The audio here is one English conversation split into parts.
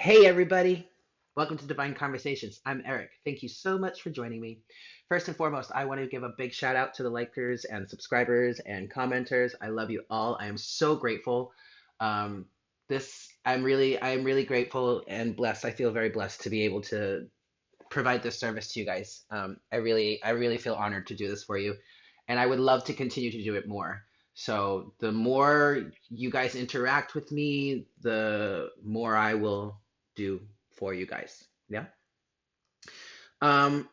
Hey, everybody. Welcome to Divine Conversations. I'm Eric. Thank you so much for joining me. First and foremost, I want to give a big shout out to the likers and subscribers and commenters. I love you all. I am so grateful. Um, I'm really grateful and blessed. I feel very blessed to be able to provide this service to you guys. I really feel honored to do this for you, and I would love to continue to do it more. So the more you guys interact with me, the more I will do for you guys. Yeah. Um,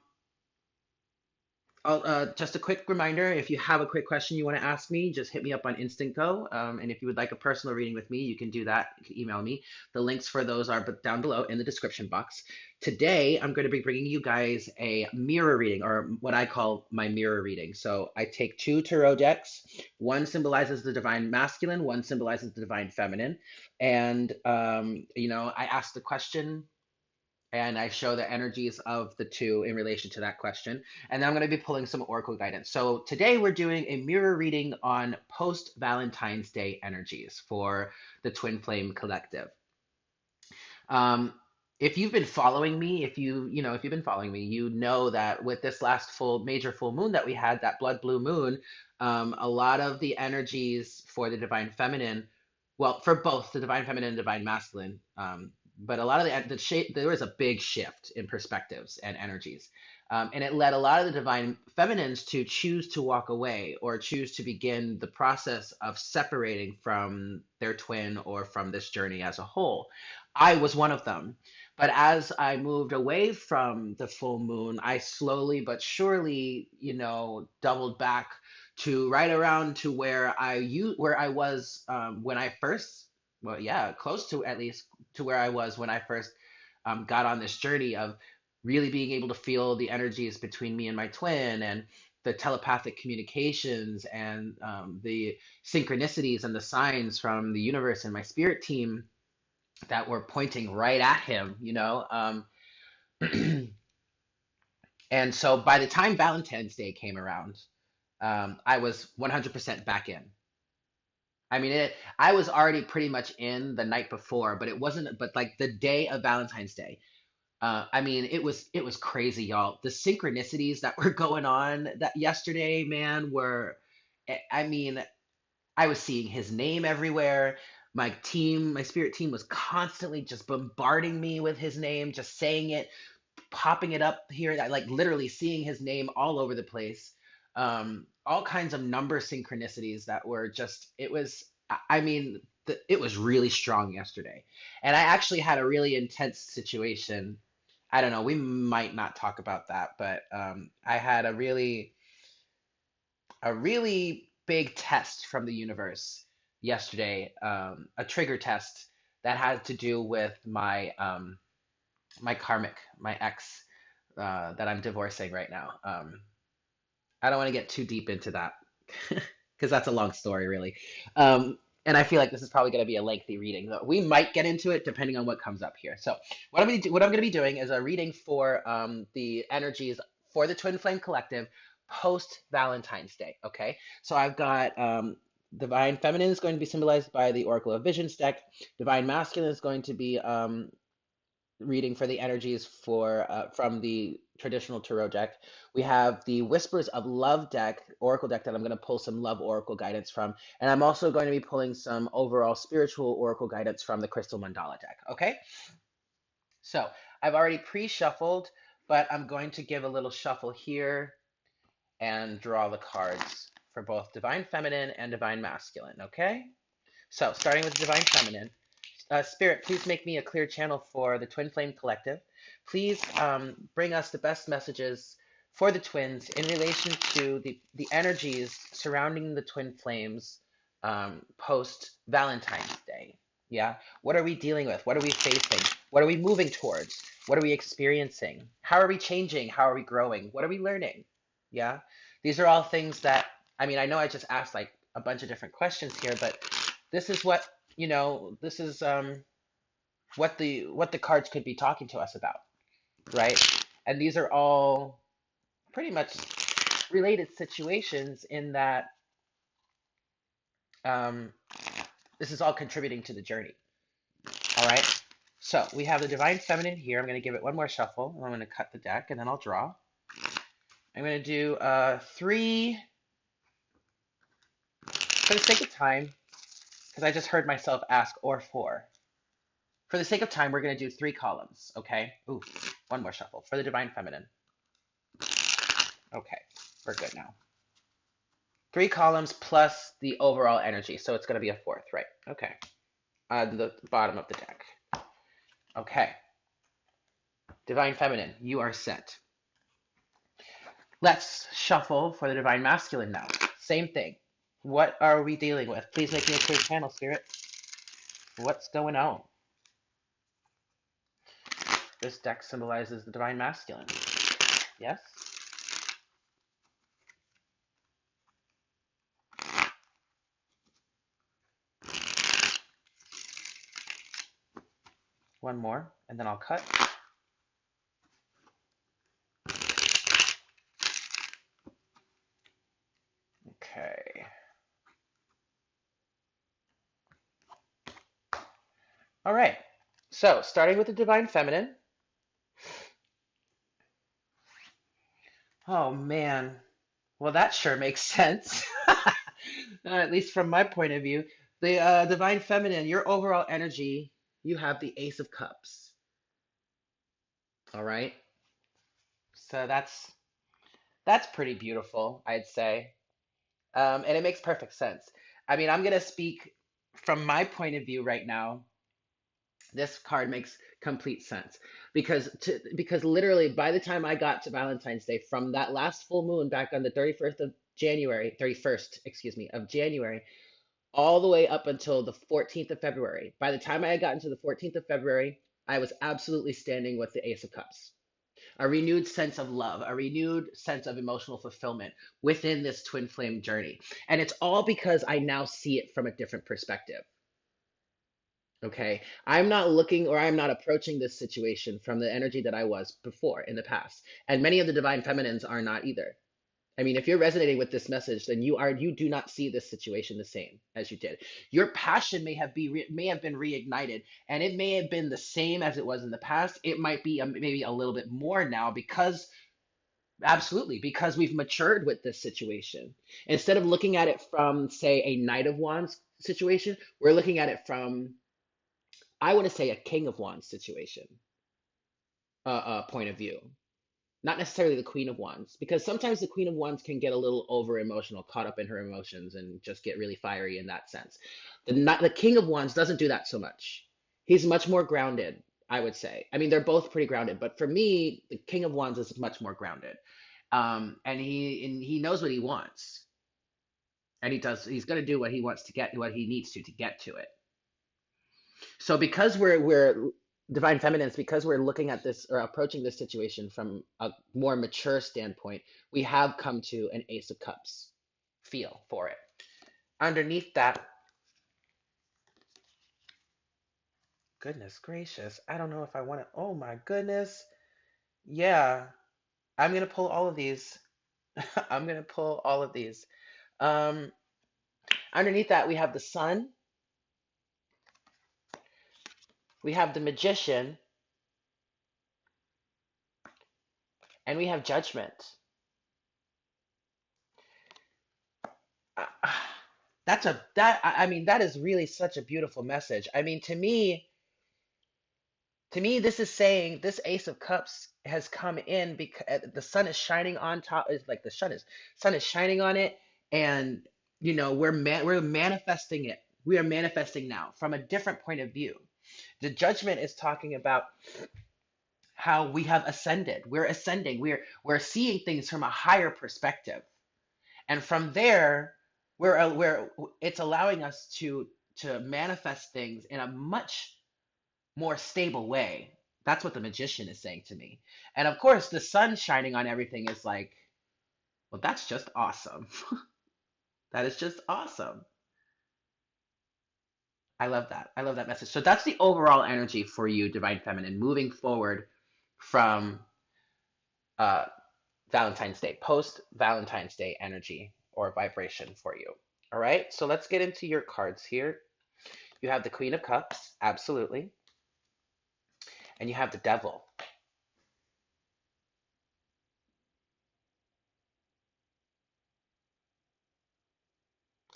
just a quick reminder, if you have a quick question you want to ask me, just hit me up on Instant Go. And if you would like a personal reading with me, you can do that. You can email me. The links for those are down below in the description box. Today, I'm going to be bringing you guys a mirror reading, or what I call my mirror reading. So I take two tarot decks. One symbolizes the divine masculine, one symbolizes the divine feminine. And, I ask the question and I show the energies of the two in relation to that question. And then I'm going to be pulling some oracle guidance. So today we're doing a mirror reading on post Valentine's Day energies for the Twin Flame Collective. Um, if you've been following me, if you've been following me, you know that with this last major full moon that we had, that blood blue moon, a lot of the energies for the divine feminine, well, for both the divine feminine and divine masculine, but a lot of the shape, there was a big shift in perspectives and energies. And it led a lot of the divine feminines to choose to walk away or choose to begin the process of separating from their twin or from this journey as a whole. I was one of them. But as I moved away from the full moon, I slowly but surely, doubled back to right around to where I was when I first, well, yeah, close to at least to where I was when I first got on this journey of really being able to feel the energies between me and my twin and the telepathic communications and the synchronicities and the signs from the universe and my spirit team that were pointing right at him. And so by the time Valentine's Day came around, I was 100% back in. I mean, I was already pretty much in the night before, but it wasn't, but like the day of Valentine's Day. I mean, it was crazy, y'all. The synchronicities that were going on that yesterday, man, I mean, I was seeing his name everywhere. My spirit team was constantly just bombarding me with his name, just saying it, popping it up here, like literally seeing his name all over the place. All kinds of number synchronicities that were just, I mean, it was really strong yesterday. And I actually had a really intense situation. I don't know, we might not talk about that, but I had a really big test from the universe yesterday, a trigger test that had to do with my karmic, my ex that I'm divorcing right now. I don't want to get too deep into that because that's a long story, really. And I feel like this is probably going to be a lengthy reading. Though we might get into it depending on what comes up here. So what I'm going to be doing is a reading for the energies for the Twin Flame Collective post Valentine's Day. Okay, so I've got Divine Feminine is going to be symbolized by the Oracle of Visions deck. Divine Masculine is going to be reading for the energies for from the traditional tarot deck. We have the Whispers of Love deck, Oracle deck that I'm going to pull some love oracle guidance from, and I'm also going to be pulling some overall spiritual oracle guidance from the Crystal Mandala deck. Okay, so I've already pre-shuffled, but I'm going to give a little shuffle here and draw the cards for both Divine Feminine and Divine Masculine. Okay, so starting with Divine Feminine. Spirit, please make me a clear channel for the Twin Flame Collective. Please bring us the best messages for the twins in relation to the energies surrounding the twin flames post Valentine's Day. Yeah. What are we dealing with? What are we facing? What are we moving towards? What are we experiencing? How are we changing? How are we growing? What are we learning? Yeah. These are all things that, I mean, I know I just asked like a bunch of different questions here, but this is what this is what the cards could be talking to us about, right? And these are all pretty much related situations in that um, this is all contributing to the journey. All right. So we have the Divine Feminine here. I'm going to give it one more shuffle, and I'm going to cut the deck, and then I'll draw. I'm going to do three, for the sake of time, because I just heard myself ask, or four. For the sake of time, we're going to do three columns, okay? Ooh, one more shuffle for the Divine Feminine. Okay, we're good now. Three columns plus the overall energy, so it's going to be a fourth, right? Okay, on the bottom of the deck. Okay, Divine Feminine, you are set. Let's shuffle for the Divine Masculine now. Same thing. What are we dealing with? Please make me a clear channel, Spirit. What's going on? This deck symbolizes the Divine Masculine. Yes? One more, and then I'll cut. Okay. All right. So, starting with the Divine Feminine. Oh, man. Well, that sure makes sense. At least from my point of view. The Divine Feminine, your overall energy, you have the Ace of Cups. All right. So that's pretty beautiful, I'd say. And it makes perfect sense. I mean, I'm gonna speak from my point of view right now. This card makes complete sense because literally by the time I got to Valentine's Day, from that last full moon back on the 31st, excuse me, of January, all the way up until the 14th of February. By the time I had gotten to the 14th of February, I was absolutely standing with the Ace of Cups. A renewed sense of love, a renewed sense of emotional fulfillment within this twin flame journey. And it's all because I now see it from a different perspective. Okay. I'm not looking or I'm not approaching this situation from the energy that I was before in the past. And many of the divine feminines are not either. I mean, if you're resonating with this message, then you do not see this situation the same as you did. Your passion may have been reignited, and it may have been the same as it was in the past. It might be maybe a little bit more now because absolutely because we've matured with this situation. Instead of looking at it from say a Knight of Wands situation, we're looking at it from I want to say a King of Wands situation point of view, not necessarily the Queen of Wands, because sometimes the Queen of Wands can get a little over emotional, caught up in her emotions, and just get really fiery in that sense. The King of Wands doesn't do that so much. He's much more grounded, I would say. I mean, they're both pretty grounded, but for me, the King of Wands is much more grounded, and he knows what he wants, and he does. He's going to do what he wants to get, what he needs to get to it. So because we're divine feminines, because we're looking at this or approaching this situation from a more mature standpoint, we have come to an Ace of Cups feel for it. Underneath that, goodness gracious, I don't know if I want to. Oh my goodness, yeah, I'm gonna pull all of these. I'm gonna pull all of these. Um, Underneath that, we have the Sun, we have the Magician, and we have Judgment. Uh, I mean that is really such a beautiful message. I mean to me this is saying this Ace of Cups has come in because the sun is shining on top. Is like the sun is shining on it, and we're manifesting it. We are manifesting now from a different point of view. The Judgment is talking about how we have ascended. We're ascending. We're seeing things from a higher perspective. And from there, we're it's allowing us to manifest things in a much more stable way. That's what the magician is saying to me. And of course, the sun shining on everything is like, well, that's just awesome. That is just awesome. I love that. I love that message. So that's the overall energy for you, Divine Feminine, moving forward from uh, Valentine's Day, post Valentine's Day energy or vibration for you. All right. So let's get into your cards here. You have the Queen of Cups, absolutely. and you have the devil.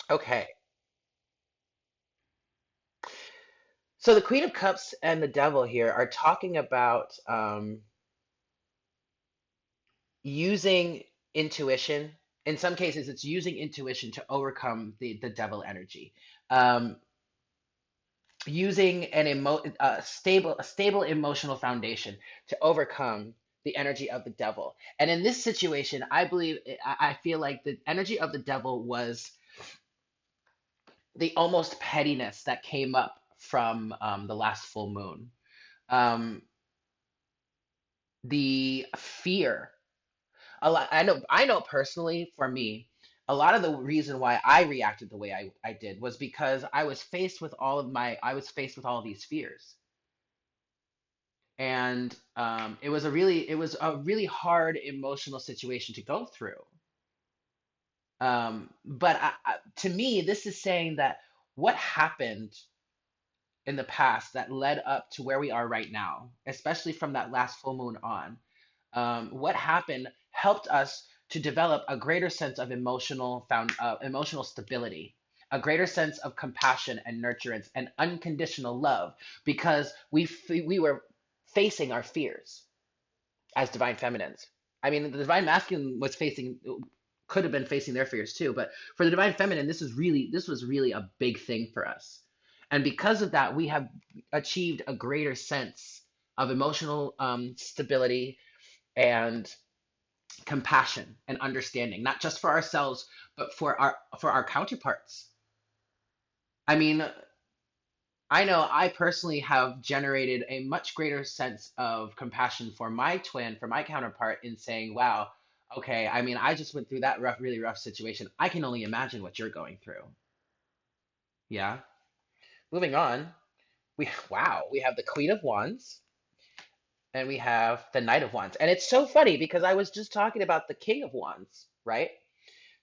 Okay. So the Queen of Cups and the devil here are talking about using intuition. In some cases, it's using intuition to overcome the devil energy. Um, Using a stable emotional foundation to overcome the energy of the devil. And in this situation, I feel like the energy of the devil was the almost pettiness that came up from the last full moon. Um, the fear. I know personally for me, a lot of the reason why I reacted the way I did was because I was faced with all of these fears. And it was a really hard emotional situation to go through. But to me, this is saying that what happened in the past that led up to where we are right now, especially from that last full moon on, what happened helped us to develop a greater sense of emotional stability, a greater sense of compassion and nurturance and unconditional love, because we were facing our fears as divine feminines. I mean, the divine masculine could have been facing their fears too, but for the divine feminine, this was really a big thing for us. And because of that, we have achieved a greater sense of emotional stability and compassion and understanding, not just for ourselves, but for our counterparts. I mean, I know I personally have generated a much greater sense of compassion for my twin, for my counterpart, in saying, wow, okay, I mean, I just went through that really rough situation. I can only imagine what you're going through. Yeah. Moving on, we have the Queen of Wands and we have the Knight of Wands. And it's so funny because I was just talking about the King of Wands, right?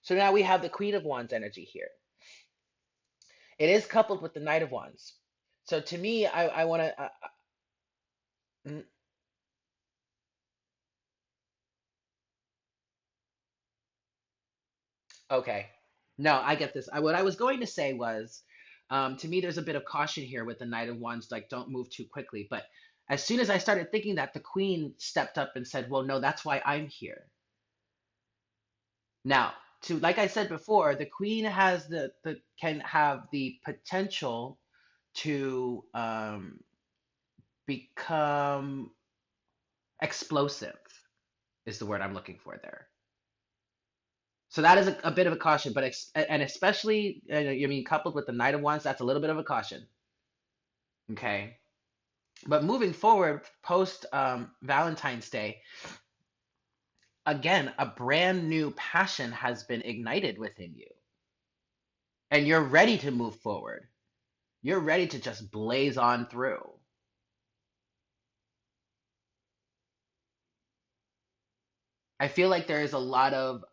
So now we have the Queen of Wands energy here. It is coupled with the Knight of Wands. So to me, I want to. Okay. No, I get this. What I was going to say was, to me, there's a bit of caution here with the Knight of Wands, like don't move too quickly. But as soon as I started thinking that, the Queen stepped up and said, "Well, no, that's why I'm here." Now, to like I said before, the Queen has the can have the potential to become explosive, is the word I'm looking for there. So that is a bit of a caution, but and especially, I mean, coupled with the Knight of Wands, that's a little bit of a caution. Okay. But moving forward, post Valentine's Day, again, a brand new passion has been ignited within you, and you're ready to move forward. You're ready to just blaze on through. I feel like there is a lot of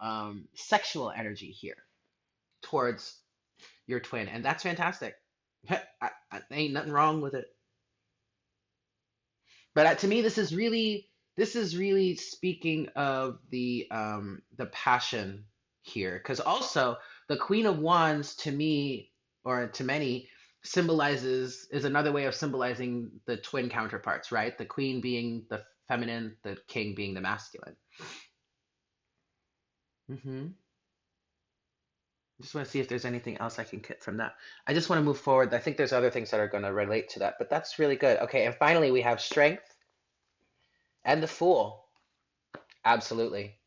sexual energy here towards your twin, and that's fantastic. Ain't nothing wrong with it. But to me, this is really speaking of the passion here, because also the Queen of Wands to me, or to many, symbolizes is another way of symbolizing the twin counterparts, right? The Queen being the feminine, the King being the masculine. Hmm. Just want to see if there's anything else I can get from that. I just want to move forward. I think there's other things that are going to relate to that, but that's really good. Okay, and finally we have strength and the Fool. Absolutely.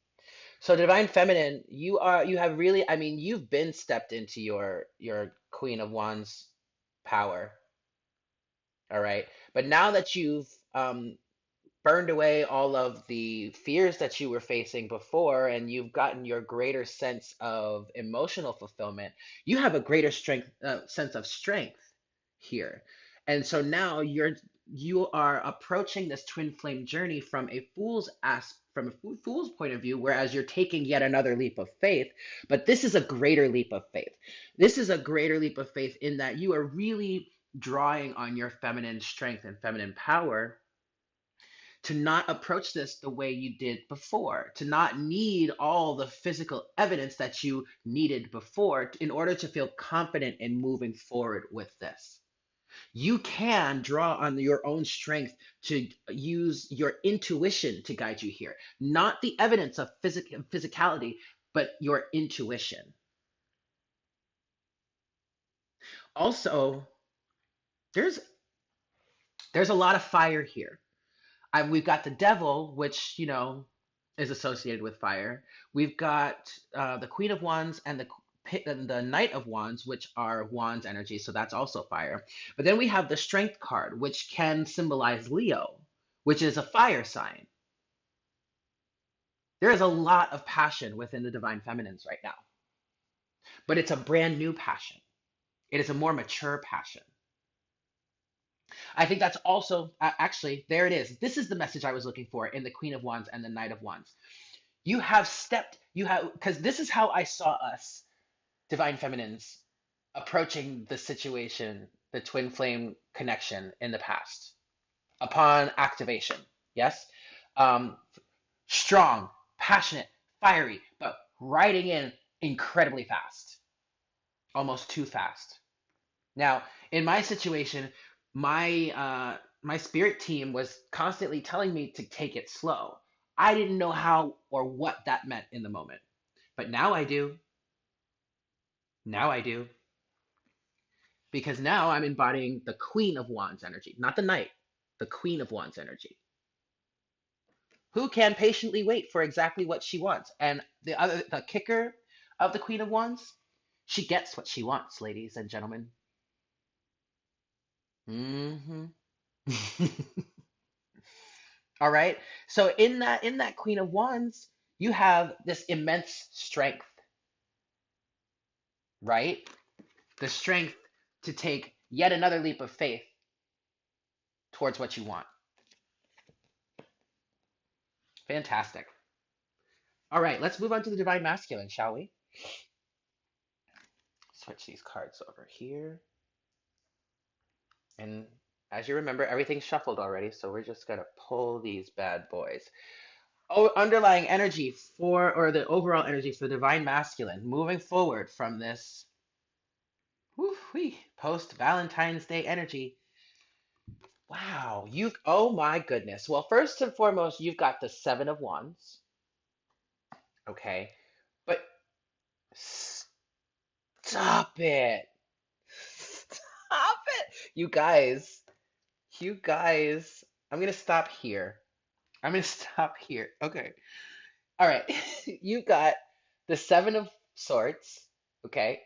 So divine feminine, you have really, I mean, you've been stepped into your Queen of Wands power, all right? But now that you've burned away all of the fears that you were facing before and you've gotten your greater sense of emotional fulfillment, you have a greater sense of strength here. And so now you are approaching this twin flame journey from a fool's point of view, whereas you're taking yet another leap of faith. But this is a greater leap of faith. This is a greater leap of faith in that you are really drawing on your feminine strength and feminine power to not approach this the way you did before, to not need all the physical evidence that you needed before in order to feel confident in moving forward with this. You can draw on your own strength to use your intuition to guide you here, not the evidence of physicality, but your intuition. Also, there's there's a lot of fire here. We've got the devil, which is associated with fire. We've got the Queen of Wands and the Knight of Wands, which are Wands energy, so that's also fire. But then we have the Strength card, which can symbolize Leo, which is a fire sign. There is a lot of passion within the Divine Feminines right now, but it's a brand new passion. It is a more mature passion. I think that's also actually there it is. This is the message I was looking for in the Queen of Wands and the Knight of Wands. You have, because this is how I saw us, Divine Feminines, approaching the situation, the twin flame connection in the past upon activation. Yes? Um, Strong, passionate, fiery, but riding in incredibly fast, almost too fast. Now, in my situation, my spirit team was constantly telling me to take it slow. I didn't know how or what that meant in the moment, but now I do. Now I do because now I'm embodying the Queen of Wands energy, not the Knight, the Queen of Wands energy, who can patiently wait for exactly what she wants. And the kicker of the Queen of Wands, she gets what she wants, ladies and gentlemen. Hmm. All right. So in that Queen of Wands, you have this immense strength, right? The strength to take yet another leap of faith towards what you want. Fantastic. All right, let's move on to the Divine Masculine, shall we? Switch these cards over here. And as you remember, everything's shuffled already, so we're just gonna pull these bad boys. Oh, underlying energy or the overall energy for Divine Masculine, moving forward from this post Valentine's Day energy. Wow, oh my goodness. Well, first and foremost, you've got the Seven of Wands, okay? But stop it. Stop it. You guys, I'm gonna stop here. I'm gonna stop here. Okay. All right. You got the Seven of Swords, okay?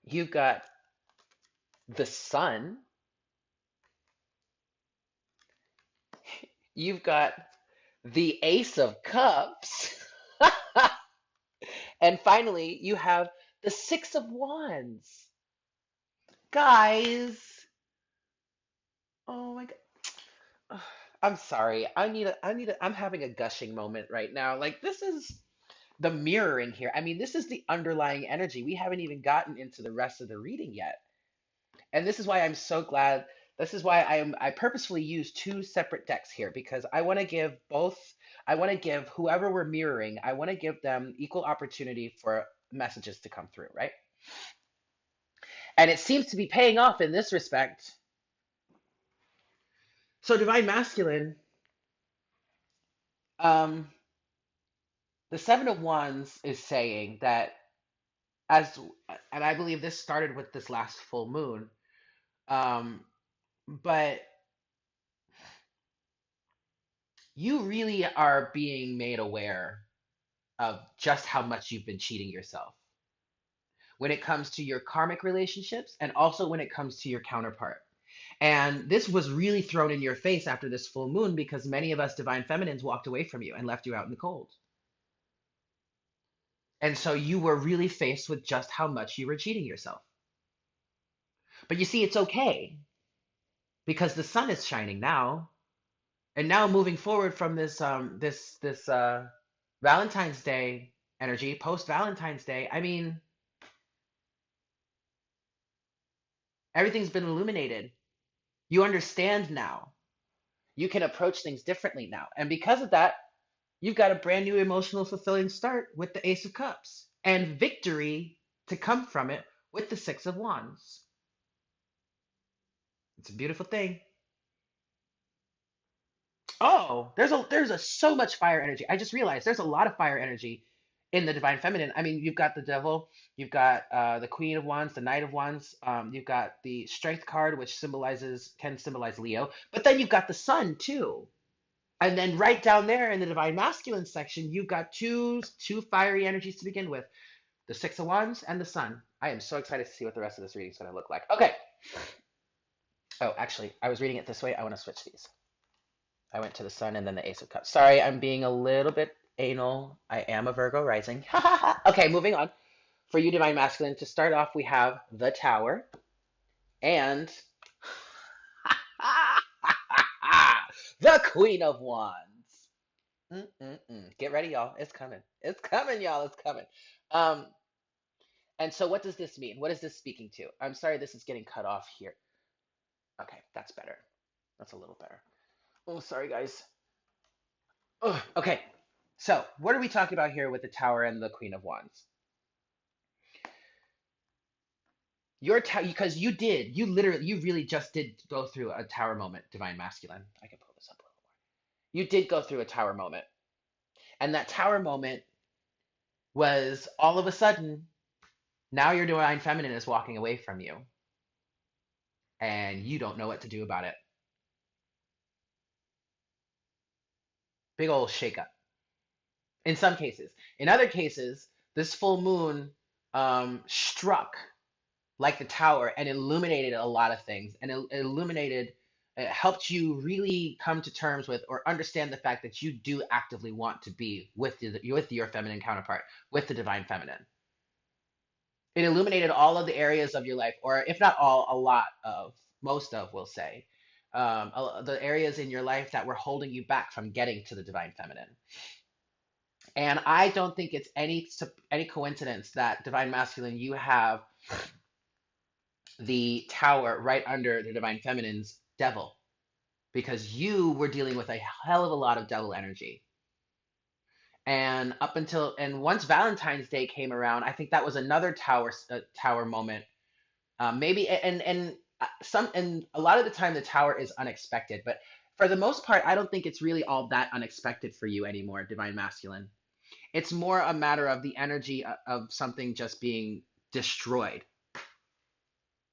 You've got the Sun. You've got the Ace of Cups. And finally, you have the Six of Wands. Guys, oh my God. Ugh, I'm sorry. I'm having a gushing moment right now. Like, this is the mirroring here. I mean, this is the underlying energy. We haven't even gotten into the rest of the reading yet. And this is why I'm so glad. This is why I purposefully use two separate decks here because I want to give whoever we're mirroring, I want to give them equal opportunity for messages to come through, right? And it seems to be paying off in this respect. So Divine Masculine, um, the Seven of Wands is saying that as, and I believe this started with this last full moon, um, but you really are being made aware of just how much you've been cheating yourself when it comes to your karmic relationships and also when it comes to your counterpart. And this was really thrown in your face after this full moon because many of us divine feminines walked away from you and left you out in the cold. And so you were really faced with just how much you were cheating yourself. But you see, it's okay because the sun is shining now. And now moving forward from this Valentine's Day energy, post Valentine's Day, I mean, everything's been illuminated. You understand now. You can approach things differently now. And because of that, you've got a brand new emotional fulfilling start with the Ace of Cups and victory to come from it with the Six of Wands. It's a beautiful thing. Oh, there's a so much fire energy. I just realized there's a lot of fire energy in the divine feminine. I mean, you've got the devil, you've got the Queen of Wands, the Knight of Wands, you've got the Strength card, which symbolizes can symbolize Leo, but then you've got the Sun too. And then right down there in the divine masculine section, you've got two fiery energies to begin with, the Six of Wands and the Sun. I am so excited to see what the rest of this reading is going to look like. Okay. Oh, actually, I was reading it this way. I want to switch these. I went to the Sun and then the Ace of Cups. Sorry, I'm being a little bit anal. I am a Virgo rising. Okay, moving on. For you, Divine Masculine, to start off, we have the Tower and the Queen of Wands. Mm-mm-mm. Get ready, y'all. It's coming. It's coming, y'all. It's coming. Um, and so what does this mean? What is this speaking to? I'm sorry, this is getting cut off here. Okay, that's better. That's a little better. Oh, sorry, guys. Ugh. Okay, so what are we talking about here with the Tower and the Queen of Wands? Your tower, because you really just did go through a tower moment, Divine Masculine. I can pull this up a little more. You did go through a tower moment, and that tower moment was all of a sudden now your Divine Feminine is walking away from you, and you don't know what to do about it. Big old shakeup. In some cases, in other cases, this full moon struck like the tower and illuminated a lot of things and it helped you really come to terms with or understand the fact that you do actively want to be with your feminine counterpart, with the divine feminine. It illuminated all of the areas of your life, or if not all, a lot of, most of, we'll say, the areas in your life that were holding you back from getting to the divine feminine. And I don't think it's any coincidence that divine masculine, you have the tower right under the divine feminine's devil, because you were dealing with a hell of a lot of devil energy. And once Valentine's Day came around, I think that was another tower moment. Maybe and a lot of the time the tower is unexpected, but for the most part, I don't think it's really all that unexpected for you anymore, divine masculine. It's more a matter of the energy of something just being destroyed.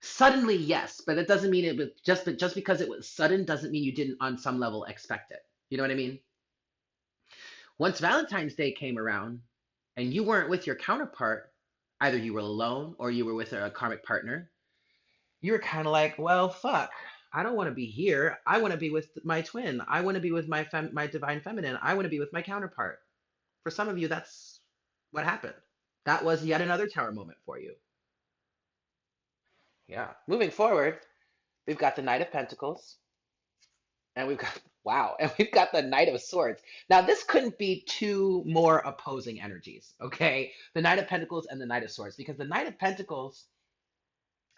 Suddenly, yes, but it doesn't mean it was just because it was sudden doesn't mean you didn't on some level expect it. You know what I mean? Once Valentine's Day came around and you weren't with your counterpart, either you were alone or you were with a karmic partner, you were kind of like, well, fuck. I don't want to be here. I want to be with my twin. I want to be with my divine feminine. I want to be with my counterpart. For some of you, that's what happened. That was yet another tower moment for you. Yeah. Moving forward, we've got the Knight of Pentacles, and we've got wow, and we've got the Knight of Swords. Now, this couldn't be two more opposing energies, okay? The Knight of Pentacles and the Knight of Swords, because the Knight of Pentacles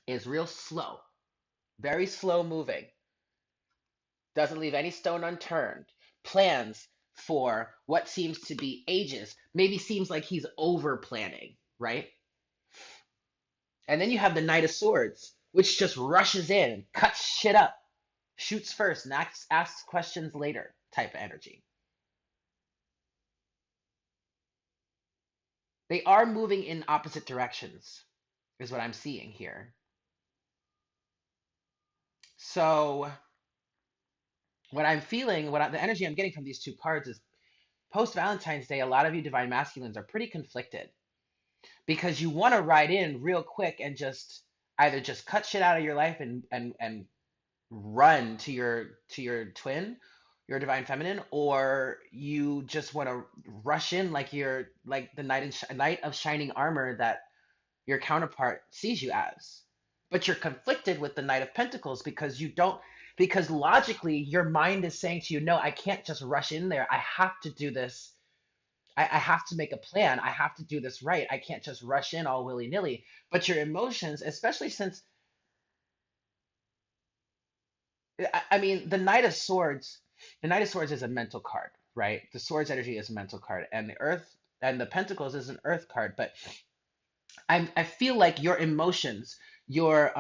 is real slow, very slow moving, doesn't leave any stone unturned, plans for what seems to be ages, maybe seems like he's over planning, right? And then you have the Knight of Swords, which just rushes in, cuts shit up, shoots first, and asks questions later type of energy. They are moving in opposite directions, is what I'm seeing here. So, what I'm feeling, the energy I'm getting from these two cards is post Valentine's Day, a lot of you divine masculines are pretty conflicted because you want to ride in real quick and just either just cut shit out of your life and run to your twin, your divine feminine, or you just want to rush in like you're like the knight of shining armor that your counterpart sees you as. But you're conflicted with the Knight of Pentacles because you don't, because logically your mind is saying to you, no, I can't just rush in there. I have to do this. I have to make a plan. I have to do this right. I can't just rush in all willy nilly. But your emotions, especially since, I mean, the Knight of Swords The Knight of Swords is a mental card, right? The Swords energy is a mental card, and the Earth and the Pentacles is an Earth card. But I feel like your emotions, your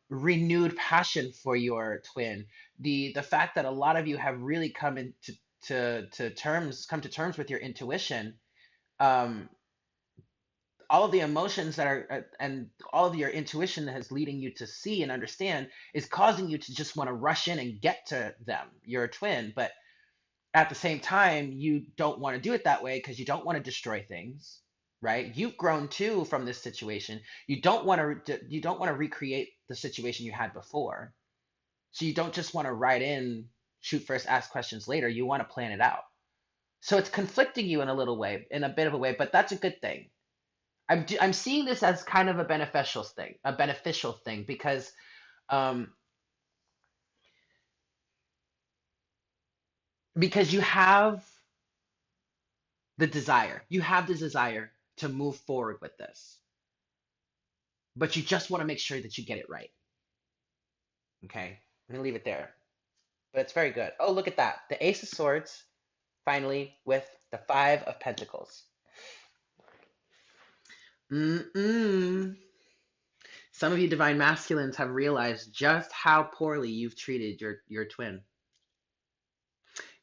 renewed passion for your twin, the fact that a lot of you have really come to terms with your intuition, um, all of the emotions that are and all of your intuition that is leading you to see and understand is causing you to just want to rush in and get to them, your twin. But at the same time, you don't want to do it that way because you don't want to destroy things, right? You've grown too from this situation. You don't want to recreate the situation you had before. So you don't just want to write in, shoot first, ask questions later. You want to plan it out. So it's conflicting you in a little way, in a bit of a way, but that's a good thing. I'm seeing this as kind of a beneficial thing because um, you have the desire to move forward with this, but you just want to make sure that you get it right. Okay, I'm gonna leave it there, but it's very good. Oh, look at that, the Ace of Swords finally with the Five of Pentacles. Mm-mm. Some of you divine masculines have realized just how poorly you've treated your twin.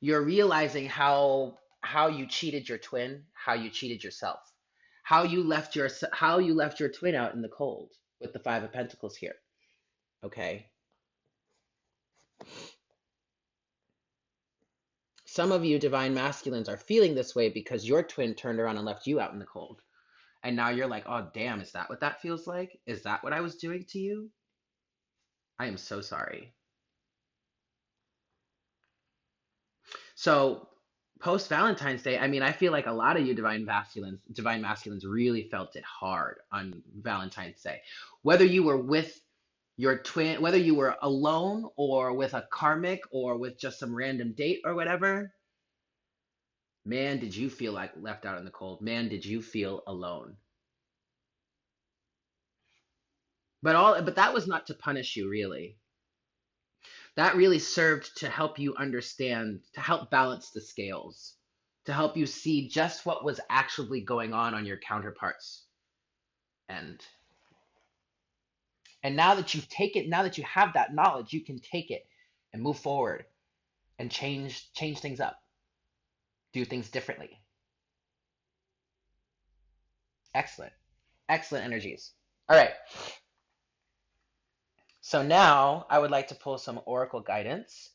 You're realizing how you cheated your twin, how you cheated yourself, how you left your twin out in the cold with the Five of Pentacles here. Okay. Some of you divine masculines are feeling this way because your twin turned around and left you out in the cold. And now you're like, oh, damn, is that what that feels like? Is that what I was doing to you? I am so sorry. So post Valentine's Day, I mean, I feel like a lot of you divine masculines really felt it hard on Valentine's Day. Whether you were with your twin, whether you were alone or with a karmic or with just some random date or whatever, man, did you feel like left out in the cold. Man, did you feel alone. But that was not to punish you, really. That really served to help you understand, to help balance the scales, to help you see just what was actually going on your counterparts end. And now that you've taken, now that you have that knowledge, you can take it and move forward and change things up, do things differently. Excellent. Excellent energies. All right. So now I would like to pull some oracle guidance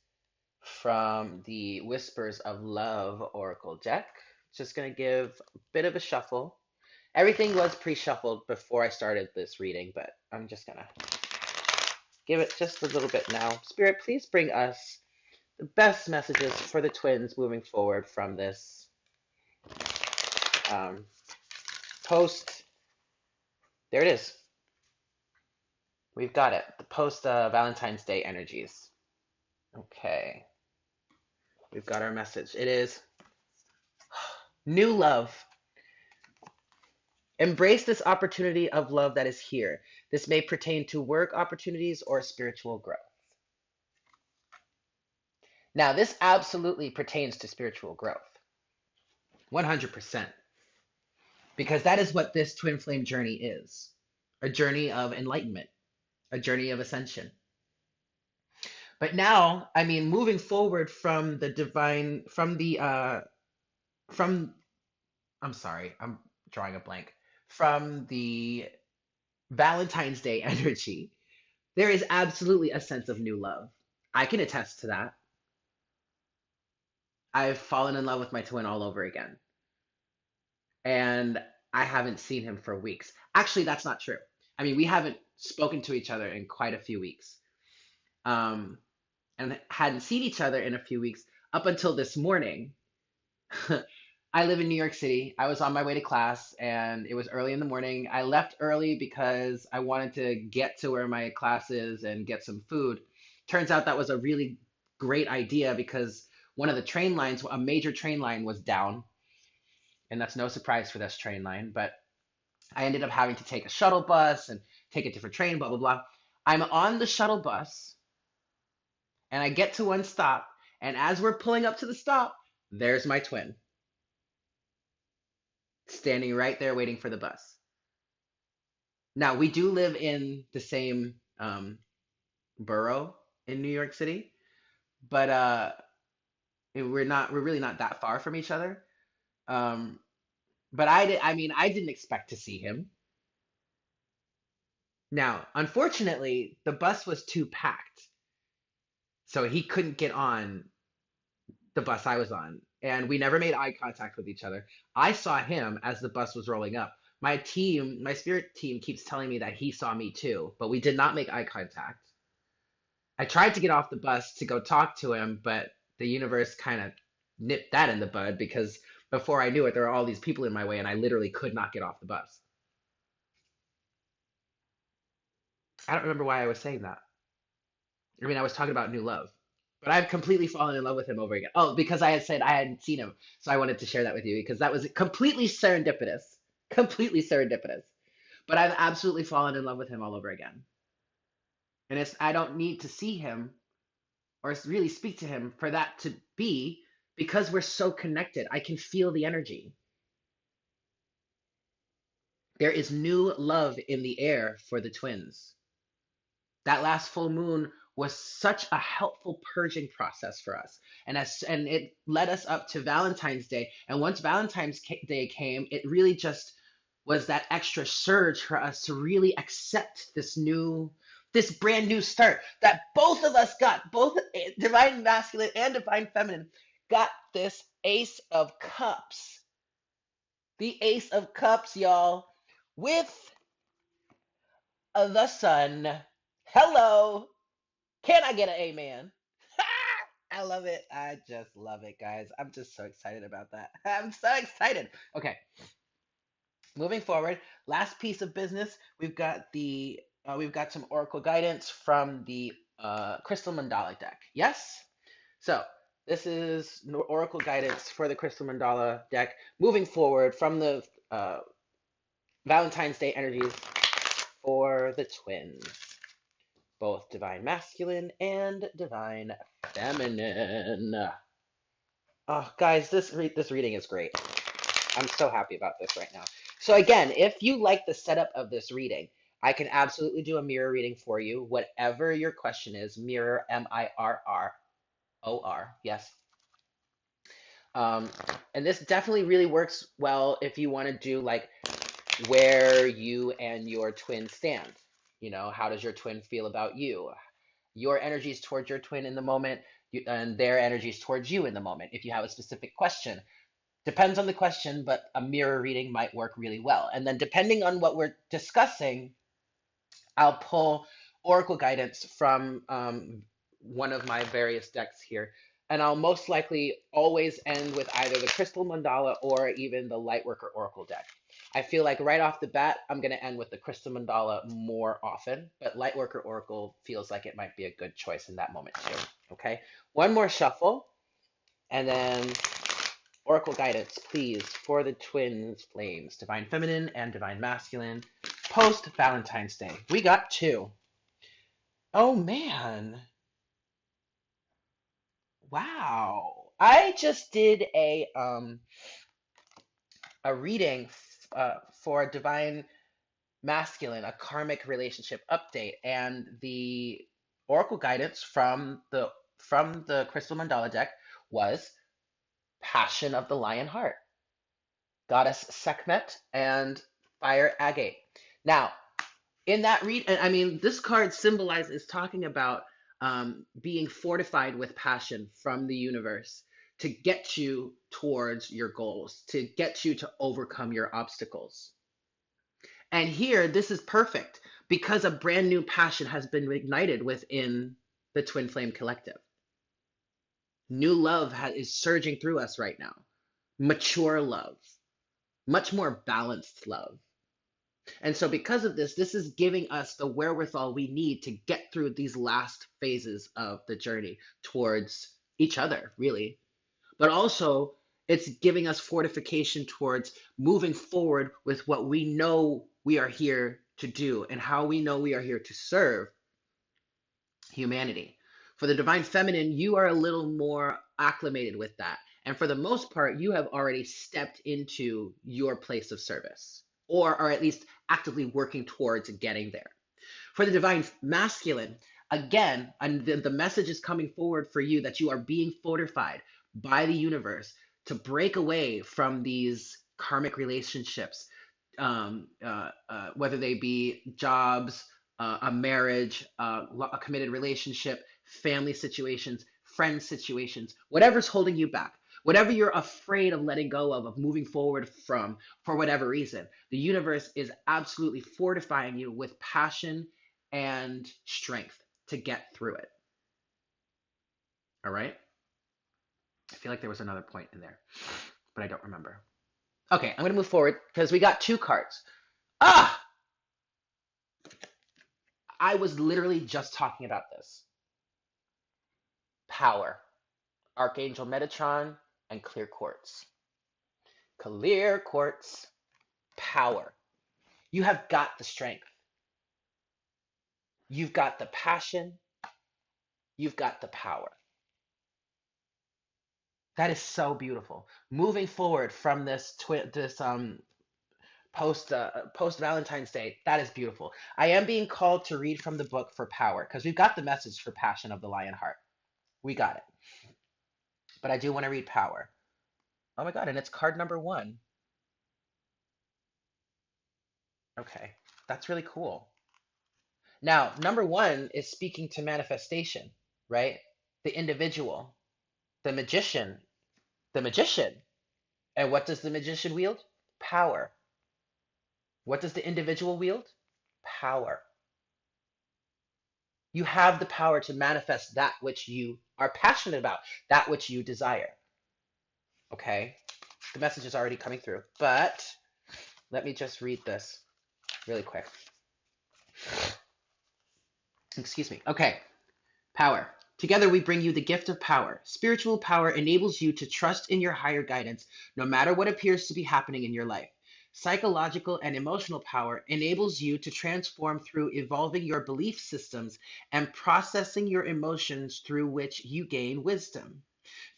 from the Whispers of Love Oracle deck. Just going to give a bit of a shuffle. Everything was pre-shuffled before I started this reading, but I'm just going to give it just a little bit now. Spirit, please bring us the best messages for the twins moving forward from this um, post. There it is. We've got it. The post Valentine's Day energies. Okay. We've got our message. It is new love. Embrace this opportunity of love that is here. This may pertain to work opportunities or spiritual growth. Now, this absolutely pertains to spiritual growth. 100%. Because that is what this twin flame journey is. A journey of enlightenment, a journey of ascension. But now, I mean, moving forward from the divine, from, I'm sorry, I'm drawing a blank, from the Valentine's Day energy, there is absolutely a sense of new love. I can attest to that. I've fallen in love with my twin all over again. And I haven't seen him for weeks. Actually, that's not true. I mean, we haven't spoken to each other in quite a few weeks. Um, and hadn't seen each other in a few weeks up until this morning. I live in New York City. I was on my way to class and it was early in the morning. I left early because I wanted to get to where my class is and get some food. Turns out that was a really great idea because one of the train lines, a major train line, was down. And that's no surprise for this train line. But I ended up having to take a shuttle bus and take a different train, blah, blah, blah. I'm on the shuttle bus and I get to one stop And as we're pulling up to the stop, there's my twin standing right there waiting for the bus. Now, we do live in the same borough in New York City, but we're really not that far from each other. Um, but I mean, I didn't expect to see him. Now, unfortunately, the bus was too packed, so he couldn't get on the bus I was on, and we never made eye contact with each other. I saw him as the bus was rolling up. My spirit team keeps telling me that he saw me too, but we did not make eye contact. I tried to get off the bus to go talk to him, but the universe kind of nipped that in the bud because before I knew it, there were all these people in my way, and I literally could not get off the bus. I don't remember why I was saying that. I mean, I was talking about new love, but I've completely fallen in love with him over again. Oh, because I had said I hadn't seen him, so I wanted to share that with you because that was completely serendipitous, completely serendipitous. But I've absolutely fallen in love with him all over again, and it's I don't need to see him or really speak to him for that to be because we're so connected. I can feel the energy. There is new love in the air for the twins. That last full moon was such a helpful purging process for us, and it led us up to Valentine's Day. And once Day came, it really just was that extra surge for us to really accept this brand new start that both of us got, both divine masculine and divine feminine got this ace of cups, the ace of cups, y'all, with the sun. Hello. Can I get an amen? I love it. I just love it, guys. I'm just so excited about that. I'm so excited. Okay, moving forward, last piece of business. We've got some oracle guidance from the Crystal Mandala deck. Yes. So this is oracle guidance for the Crystal Mandala deck. Moving forward from the Valentine's Day energies for the twins, both divine masculine and divine feminine. Oh, guys, this reading is great. I'm so happy about this right now. So again, if you like the setup of this reading, I can absolutely do a mirror reading for you. Whatever your question is, mirror, Mirror. Yes. Um, and this definitely really works well if you want to do like where you and your twin stand. You know, how does your twin feel about you? Your energies towards your twin in the moment, and their energies towards you in the moment. If you have a specific question, depends on the question, but a mirror reading might work really well. And then, depending on what we're discussing, I'll pull oracle guidance from one of my various decks here. And I'll most likely always end with either the Crystal Mandala or even the Lightworker Oracle deck. I feel like right off the bat, I'm going to end with the Crystal Mandala more often, but Lightworker Oracle feels like it might be a good choice in that moment too. Okay, one more shuffle, and then Oracle guidance, please, for the twins flames, Divine Feminine and Divine Masculine, post Valentine's Day. We got two. Oh man. Wow. I just did a reading for Divine Masculine, a karmic relationship update, and the oracle guidance from the Crystal Mandala deck was Passion of the Lion Heart, Goddess Sekhmet, and Fire Agate. Now, in that read, I mean, this card symbolizes talking about being fortified with passion from the universe to get you towards your goals, to get you to overcome your obstacles. And here, this is perfect because a brand new passion has been ignited within the Twin Flame Collective. New love is surging through us right now. Mature love, much more balanced love. And so, because of this, this is giving us the wherewithal we need to get through these last phases of the journey towards each other, really. But also, it's giving us fortification towards moving forward with what we know we are here to do and how we know we are here to serve humanity. For the divine feminine, you are a little more acclimated with that. And for the most part, you have already stepped into your place of service, or are at least actively working towards getting there. For the divine masculine, again, and the message is coming forward for you that you are being fortified by the universe to break away from these karmic relationships, whether they be jobs, a marriage, a committed relationship, family situations, friend situations, whatever's holding you back, whatever you're afraid of letting go of moving forward from, for whatever reason, the universe is absolutely fortifying you with passion and strength to get through it. All right. I feel like there was another point in there, but I don't remember. Okay, I'm going to move forward because we got two cards. Ah, I was literally just talking about this. Power, Archangel Metatron, and clear quartz. Clear quartz, power. You have got the strength. You've got the passion. You've got the power. That is so beautiful. Moving forward from this post Valentine's Day, that is beautiful. I am being called to read from the book for power because we've got the message for Passion of the Lion Heart. We got it. But I do want to read power. Oh my God, and it's card number one. Okay, that's really cool. Now, number one is speaking to manifestation, right? The individual, the magician, the magician. And what does the magician wield? Power. What does the individual wield? Power. You have the power to manifest that which you are passionate about, that which you desire. Okay? The message is already coming through, but let me just read this really quick. Excuse me. Okay. Power. Together we bring you the gift of power. Spiritual power enables you to trust in your higher guidance no matter what appears to be happening in your life. Psychological and emotional power enables you to transform through evolving your belief systems and processing your emotions through which you gain wisdom.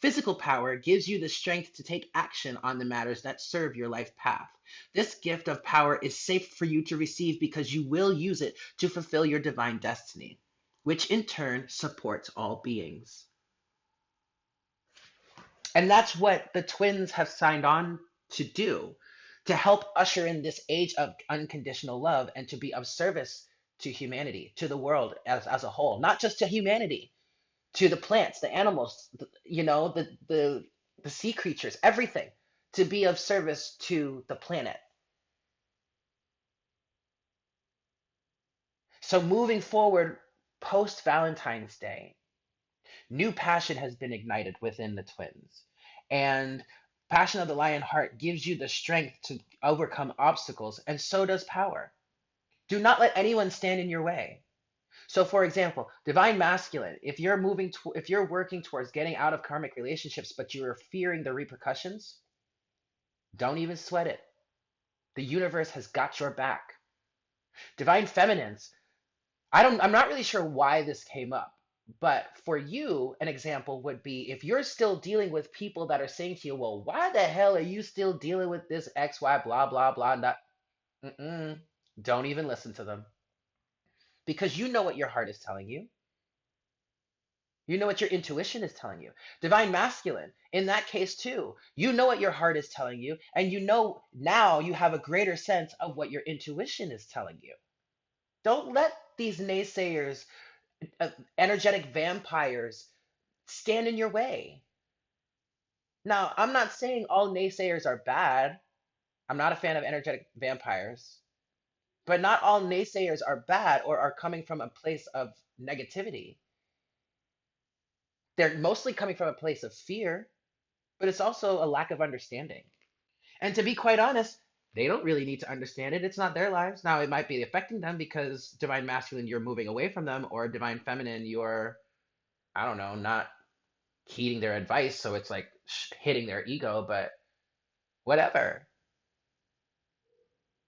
Physical power gives you the strength to take action on the matters that serve your life path. This gift of power is safe for you to receive because you will use it to fulfill your divine destiny, which in turn supports all beings. And that's what the twins have signed on to do, to help usher in this age of unconditional love and to be of service to humanity, to the world as a whole, not just to humanity, to the plants, the animals, the sea creatures, everything, to be of service to the planet. So moving forward post Valentine's Day, new passion has been ignited within the twins. And Passion of the Lion Heart gives you the strength to overcome obstacles, and so does power. Do not let anyone stand in your way. So, for example, divine masculine, if you're working towards getting out of karmic relationships, but you're fearing the repercussions, don't even sweat it. The universe has got your back. Divine feminines, I'm not really sure why this came up, but for you, an example would be if you're still dealing with people that are saying to you, well, why the hell are you still dealing with this XY, blah, blah, blah, not, mm-mm, don't even listen to them because you know what your heart is telling you. You know what your intuition is telling you. Divine masculine, in that case too, you know what your heart is telling you, and you know now you have a greater sense of what your intuition is telling you. Don't let these naysayers, energetic vampires, stand in your way. Now, I'm not saying all naysayers are bad. I'm not a fan of energetic vampires, but not all naysayers are bad or are coming from a place of negativity. They're mostly coming from a place of fear, but it's also a lack of understanding. And to be quite honest, they don't really need to understand it. It's not their lives. Now, it might be affecting them because divine masculine, you're moving away from them, or divine feminine, you're, I don't know, not heeding their advice. So it's like hitting their ego, but whatever.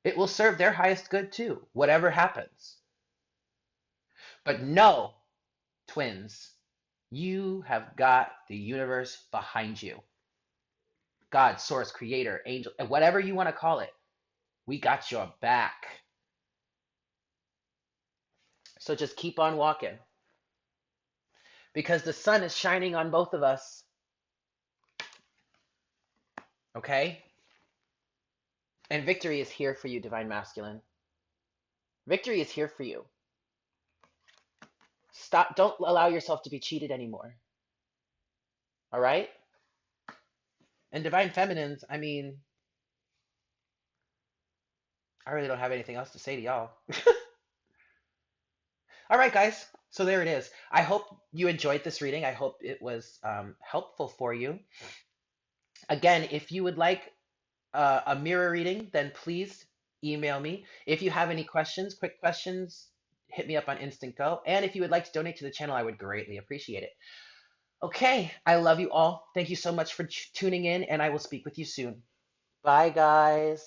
It will serve their highest good too, whatever happens. But no, twins. You have got the universe behind you. God, source, creator, angel, whatever you want to call it. We got your back. So just keep on walking because the sun is shining on both of us. Okay? And victory is here for you, Divine Masculine. Victory is here for you. Stop. Don't allow yourself to be cheated anymore. All right? And Divine Feminines, I mean, I really don't have anything else to say to y'all. All right, guys. So there it is. I hope you enjoyed this reading. I hope it was helpful for you. Again, if you would like a mirror reading, then please email me. If you have any questions, quick questions, hit me up on Instant Go. And if you would like to donate to the channel, I would greatly appreciate it. Okay, I love you all. Thank you so much for tuning in, and I will speak with you soon. Bye, guys.